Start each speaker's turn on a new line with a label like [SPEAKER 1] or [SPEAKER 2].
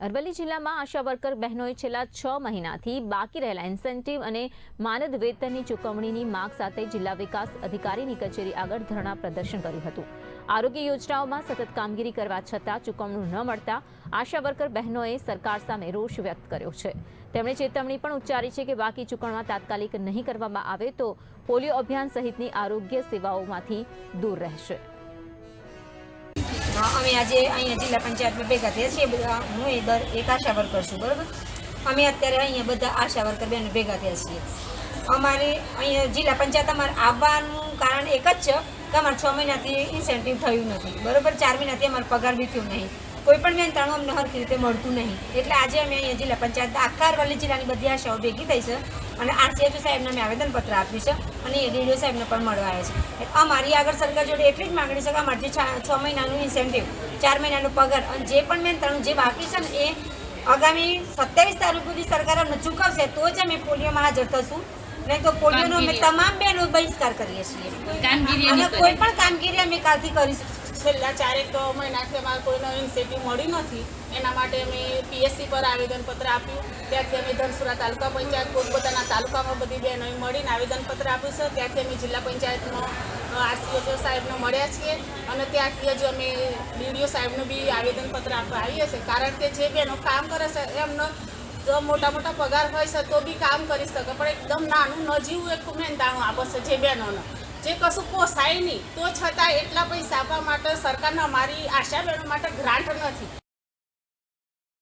[SPEAKER 1] અરવલ્લી જિલ્લામાં આશા વર્કર બહેનોએ છેલ્લા 6 મહિનાથી બાકી રહેલા ઇન્સેન્ટિવ અને માનદ વેતનની ચૂકવણીની માંગ સાથે જિલ્લા વિકાસ અધિકારીની કચેરી આગળ ધરણા પ્રદર્શન કર્યું હતું। આરોગ્ય યોજનાઓમાં સતત કામગીરી કરવા છતાં ચૂકવણું ન મળતા આશા વર્કર બહેનોએ સરકાર સામે રોષ વ્યક્ત કર્યો છે। તેમણે ચેતવણી પણ ઉચ્ચારી છે કે બાકી ચૂકવણા તાત્કાલિક નહીં કરવામાં આવે તો પોલિયો અભિયાન સહિતની આરોગ્ય સેવાઓમાંથી દૂર રહેશે।
[SPEAKER 2] અમે આજે અહીંયા જિલ્લા પંચાયતમાં ભેગા થયા છીએ બધા। હું એ એક આશા વર્કર છું, બરાબર। અમે અત્યારે અહીંયા બધા આશા વર્કર બહેનો ભેગા થયા છીએ। અમારે અહીંયા જિલ્લા પંચાયત અમારે આવવાનું કારણ એક જ છે કે અમારે 6 મહિનાથી ઇન્સેન્ટિવ થયું નથી, બરાબર। 4 મહિનાથી અમારો પગાર બી થયો નહીં, કોઈ પણ મહેનતાણું અમને હરખી રીતે મળતું નહીં। એટલે આજે અમે અહીંયા જિલ્લા પંચાયત આખા અરવલ્લી જિલ્લાની બધી આશાઓ ભેગી થઈ છે અને આરસીએચઓ સાહેબને અમે આવેદનપત્ર આપ્યું છે અને ડીડીઓ સાહેબને પણ મળવા આવ્યા છે। અમારી આગળ સરકાર જોડે એટલી જ માગણી છે કે અમારે જે 6 મહિનાનું ઇન્સેન્ટિવ, 4 મહિનાનો પગાર અને જે પણ મહેનતાણું જે બાકી છે ને એ આગામી 27 તારીખ સુધી સરકાર અમને ચૂકવશે તો જ અમે પોલિયોમાં હાજર થશું, નહીં તો પોલિયોનો અમે તમામ બહેનો બહિષ્કાર કરીએ છીએ અને કોઈ પણ કામગીરી અમે કાલથી કરીશું।
[SPEAKER 3] છેલ્લા 4 મહિનાથી અમારે કોઈનો ઇન્સેન્ટિવ મળી નથી, એના માટે અમે પીએસસી પર આવેદનપત્ર આપ્યું। ત્યાંથી અમે ધનસુરા તાલુકા પંચાયત પોતપોતાના તાલુકામાં બધી બહેનોએ મળીને આવેદનપત્ર આપ્યું છે। ત્યાંથી અમે જિલ્લા પંચાયતમાં આરસીએચઓ સાહેબને મળ્યા છીએ અને ત્યાંથી જ અમે ડીડીઓ સાહેબનું બી આવેદનપત્ર આપવા આવીએ છીએ, કારણ કે જે બહેનો કામ કરે છે એમનો જો મોટા મોટા પગાર હોય છે તો બી કામ કરી શકે, પણ એકદમ નાનું નજીવું એક મહેનતાણું આપે છે જે બહેનોને, જે કશું પોસાય નહીં, તો છતાં એટલા પૈસા આપવા માટે સરકારને અમારી આશા બહેનો માટે ગ્રાન્ટ નથી।